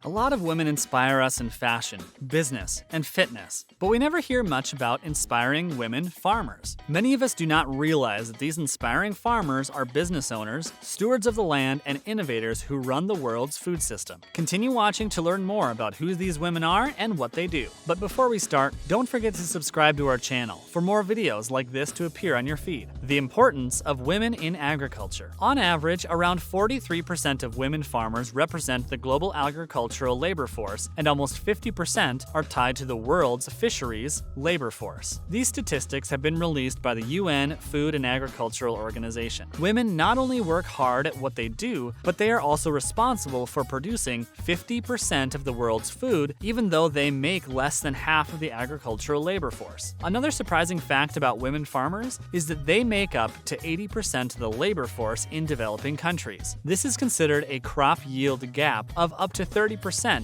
A lot of women inspire us in fashion, business, and fitness, but we never hear much about inspiring women farmers. Many of us do not realize that these inspiring farmers are business owners, stewards of the land, and innovators who run the world's food system. Continue watching to learn more about who these women are and what they do. But before we start, don't forget to subscribe to our channel for more videos like this to appear on your feed. The importance of women in agriculture. On average, around 43% of women farmers represent the global agricultural labor force, and almost 50% are tied to the world's fisheries labor force. These statistics have been released by the UN Food and Agricultural Organization. Women not only work hard at what they do, but they are also responsible for producing 50% of the world's food, even though they make less than half of the agricultural labor force. Another surprising fact about women farmers is that they make up to 80% of the labor force in developing countries. This is considered a crop yield gap of up to 30%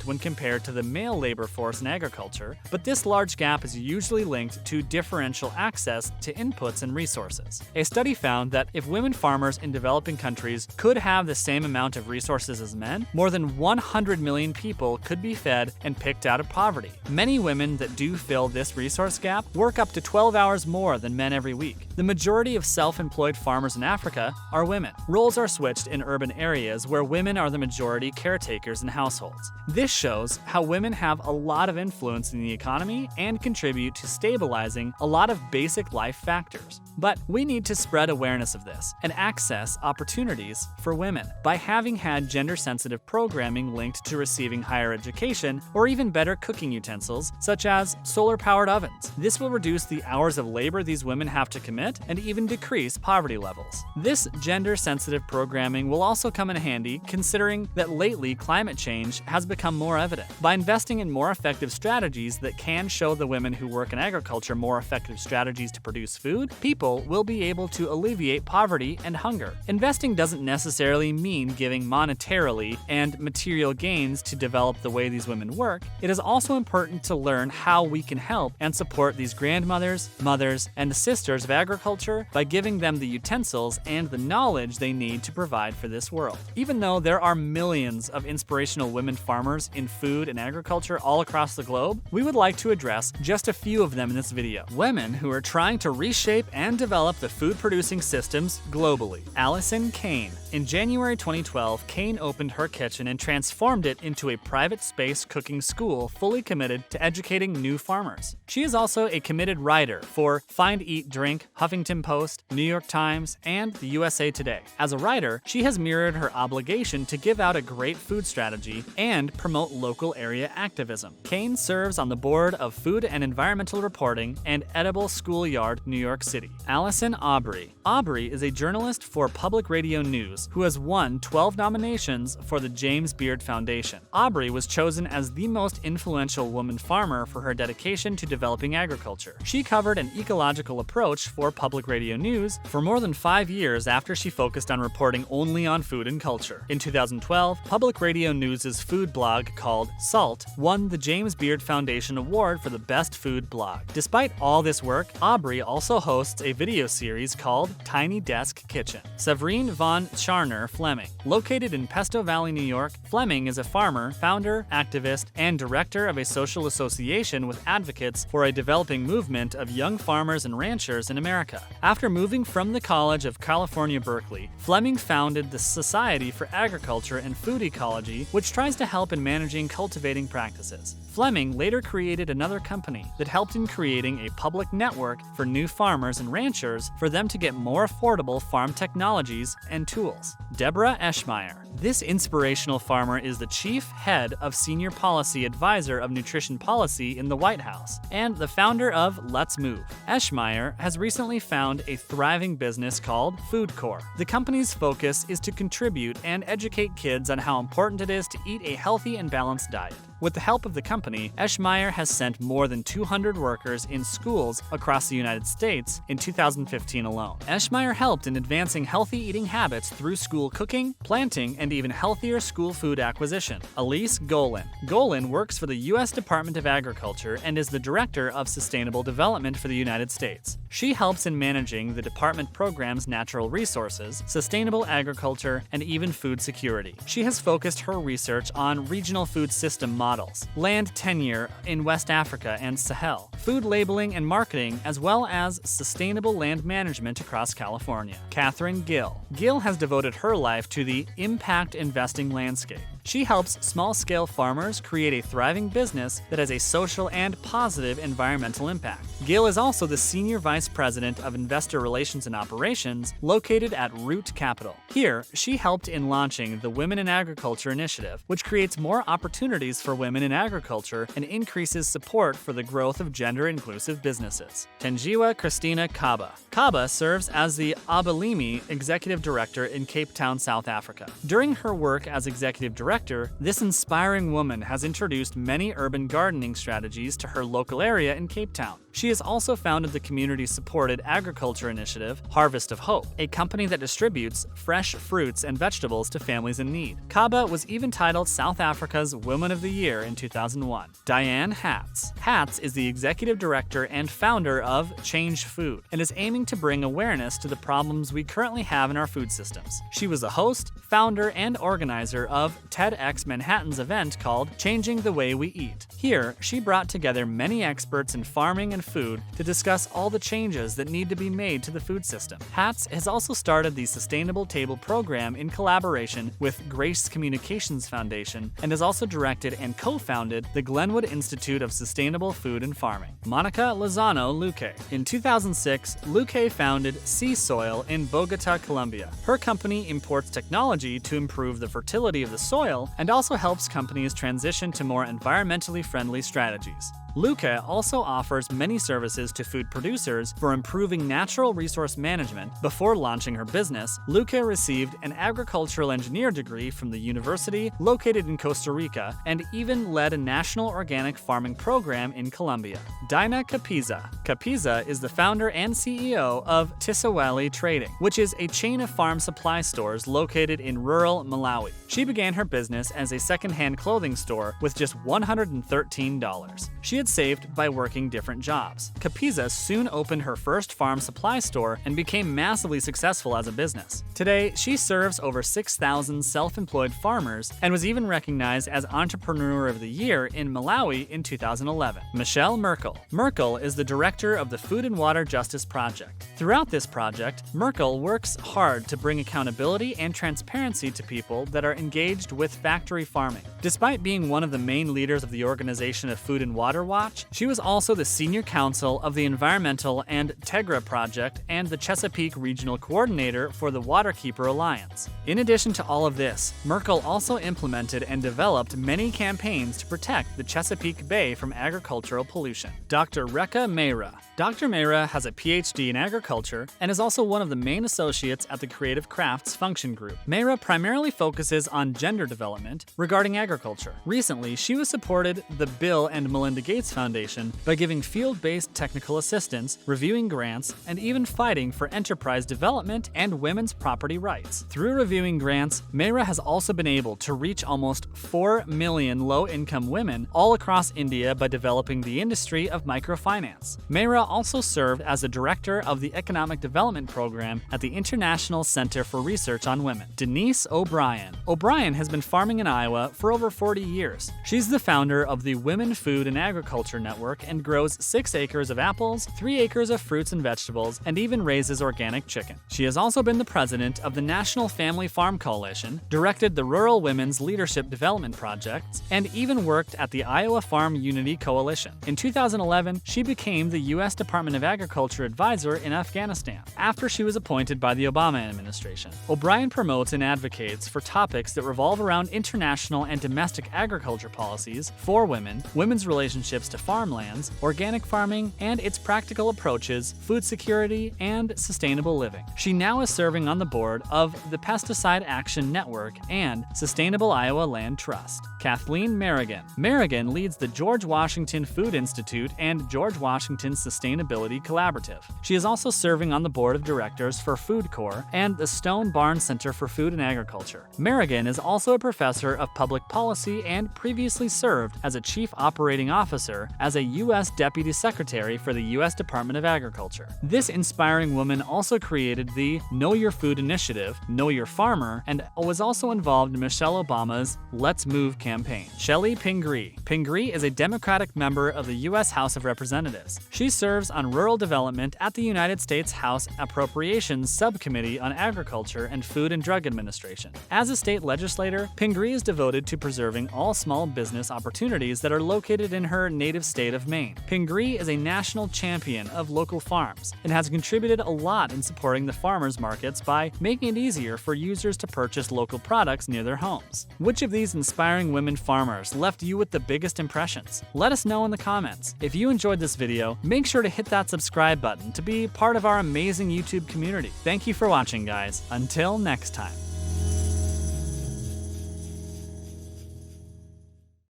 when compared to the male labor force in agriculture, but this large gap is usually linked to differential access to inputs and resources. A study found that if women farmers in developing countries could have the same amount of resources as men, more than 100 million people could be fed and picked out of poverty. Many women that do fill this resource gap work up to 12 hours more than men every week. The majority of self-employed farmers in Africa are women. Roles are switched in urban areas where women are the majority caretakers in households. This shows how women have a lot of influence in the economy and contribute to stabilizing a lot of basic life factors. But we need to spread awareness of this and access opportunities for women by having had gender-sensitive programming linked to receiving higher education or even better cooking utensils, such as solar-powered ovens. This will reduce the hours of labor these women have to commit and even decrease poverty levels. This gender-sensitive programming will also come in handy considering that lately climate change has become more evident. By investing in more effective strategies that can show the women who work in agriculture more effective strategies to produce food, people will be able to alleviate poverty and hunger. Investing doesn't necessarily mean giving monetarily and material gains to develop the way these women work. It is also important to learn how we can help and support these grandmothers, mothers, and sisters of agriculture by giving them the utensils and the knowledge they need to provide for this world. Even though there are millions of inspirational women farmers in food and agriculture all across the globe, we would like to address just a few of them in this video. Women who are trying to reshape and develop the food-producing systems globally. Allison Kane. In January 2012, Kane opened her kitchen and transformed it into a private space cooking school fully committed to educating new farmers. She is also a committed writer for Find, Eat, Drink, Huffington Post, New York Times, and the USA Today. As a writer, she has mirrored her obligation to give out a great food strategy and promote local area activism. Kane serves on the board of Food and Environmental Reporting and Edible Schoolyard, New York City. Allison Aubrey. Aubrey is a journalist for Public Radio News who has won 12 nominations for the James Beard Foundation. Aubrey was chosen as the most influential woman farmer for her dedication to developing agriculture. She covered an ecological approach for Public Radio News for more than 5 years after she focused on reporting only on food and culture. In 2012, Public Radio News' food blog called Salt won the James Beard Foundation Award for the best food blog. Despite all this work, Aubrey also hosts a video series called Tiny Desk Kitchen. Severine von Scharner Fleming. Located in Pesto Valley, New York, Fleming is a farmer, founder, activist, and director of a social association with advocates for a developing movement of young farmers and ranchers in America. After moving from the College of California, Berkeley, Fleming founded the Society for Agriculture and Food Ecology, which tries to help in managing cultivating practices. Fleming later created another company that helped in creating a public network for new farmers and ranchers for them to get more affordable farm technologies and tools. Deborah Eschmeyer. This inspirational farmer is the chief head of senior policy advisor of nutrition policy in the White House and the founder of Let's Move. Eschmeyer has recently found a thriving business called Food Corps. The company's focus is to contribute and educate kids on how important it is to eat a healthy and balanced diet. With the help of the company, Eschmeyer has sent more than 200 workers in schools across the United States in 2015 alone. Eschmeyer helped in advancing healthy eating habits through school cooking, planting, and even healthier school food acquisition. Elise Golan. Golan works for the U.S. Department of Agriculture and is the Director of Sustainable Development for the United States. She helps in managing the department programs natural resources, sustainable agriculture, and even food security. She has focused her research on regional food system models, land tenure in West Africa and Sahel, food labeling and marketing, as well as sustainable land management across California. Catherine Gill. Gill has devoted her life to the impact investing landscape. She helps small-scale farmers create a thriving business that has a social and positive environmental impact. Gill is also the Senior Vice President of Investor Relations and Operations, located at Root Capital. Here, she helped in launching the Women in Agriculture initiative, which creates more opportunities for women in agriculture and increases support for the growth of gender-inclusive businesses. Tenjiwa Christina Kaba. Kaba serves as the Abalimi Executive Director in Cape Town, South Africa. During her work as Executive Director, this inspiring woman has introduced many urban gardening strategies to her local area in Cape Town. She has also founded the community-supported agriculture initiative, Harvest of Hope, a company that distributes fresh fruits and vegetables to families in need. Kaba was even titled South Africa's Woman of the Year in 2001. Diane Hatz. Hatz is the executive director and founder of Change Food and is aiming to bring awareness to the problems we currently have in our food systems. She was the host, founder, and organizer of TEDx Manhattan's event called Changing the Way We Eat. Here, she brought together many experts in farming and food to discuss all the changes that need to be made to the food system. Hatz has also started the Sustainable Table program in collaboration with Grace Communications Foundation and has also directed and co-founded the Glenwood Institute of Sustainable Food and Farming. Monica Lozano Luque. In 2006, Luque founded Sea Soil in Bogota, Colombia. Her company imports technology to improve the fertility of the soil and also helps companies transition to more environmentally friendly strategies. Luque also offers many services to food producers for improving natural resource management. Before launching her business, Luque received an agricultural engineer degree from the university located in Costa Rica and even led a national organic farming program in Colombia. Dinah Capiza. Capiza is the founder and CEO of Tisawali Trading, which is a chain of farm supply stores located in rural Malawi. She began her business as a second-hand clothing store with just $113. She had saved by working different jobs. Capiza soon opened her first farm supply store and became massively successful as a business. Today, she serves over 6,000 self-employed farmers and was even recognized as Entrepreneur of the Year in Malawi in 2011. Michelle Merkel. Merkel is the director of the Food and Water Justice Project. Throughout this project, Merkel works hard to bring accountability and transparency to people that are engaged with factory farming. Despite being one of the main leaders of the organization of Food and Water Watch, she was also the senior counsel of the Environmental and Tegra Project and the Chesapeake Regional Coordinator for the Waterkeeper Alliance. In addition to all of this, Merkel also implemented and developed many campaigns to protect the Chesapeake Bay from agricultural pollution. Dr. Rekha Mehra. Dr. Mehra has a PhD in agriculture and is also one of the main associates at the Creative Crafts Function Group. Mehra primarily focuses on gender development regarding agriculture. Recently, she was supported the Bill and Melinda Gates Foundation by giving field-based technical assistance, reviewing grants, and even fighting for enterprise development and women's property rights. Through reviewing grants, Mehra has also been able to reach almost 4 million low-income women all across India by developing the industry of microfinance. Mehra also served as the director of the Economic Development Program at the International Center for Research on Women. Denise O'Brien. O'Brien has been farming in Iowa for over 40 years. She's the founder of the Women Food and Agriculture Network and grows 6 acres of apples, 3 acres of fruits and vegetables, and even raises organic chicken. She has also been the president of the National Family Farm Coalition, directed the Rural Women's Leadership Development Projects, and even worked at the Iowa Farm Unity Coalition. In 2011, she became the U.S. Department of Agriculture advisor in Afghanistan after she was appointed by the Obama administration. O'Brien promotes and advocates for topics that revolve around international and domestic agriculture policies for women, women's relationships relationships to farmlands, organic farming, and its practical approaches, food security, and sustainable living. She now is serving on the board of the Pesticide Action Network and Sustainable Iowa Land Trust. Kathleen Merrigan. Merrigan leads the George Washington Food Institute and George Washington Sustainability Collaborative. She is also serving on the board of directors for Food Corps and the Stone Barn Center for Food and Agriculture. Merrigan is also a professor of public policy and previously served as a chief operating officer as a U.S. Deputy Secretary for the U.S. Department of Agriculture. This inspiring woman also created the Know Your Food Initiative, Know Your Farmer, and was also involved in Michelle Obama's Let's Move campaign. Shelley Pingree. Pingree is a Democratic member of the U.S. House of Representatives. She serves on rural development at the United States House Appropriations Subcommittee on Agriculture and Food and Drug Administration. As a state legislator, Pingree is devoted to preserving all small business opportunities that are located in her native state of Maine. Pingree is a national champion of local farms and has contributed a lot in supporting the farmers markets by making it easier for users to purchase local products near their homes. Which of these inspiring women farmers left you with the biggest impressions? Let us know in the comments. If you enjoyed this video, make sure to hit that subscribe button to be part of our amazing YouTube community. Thank you for watching, guys. Until next time.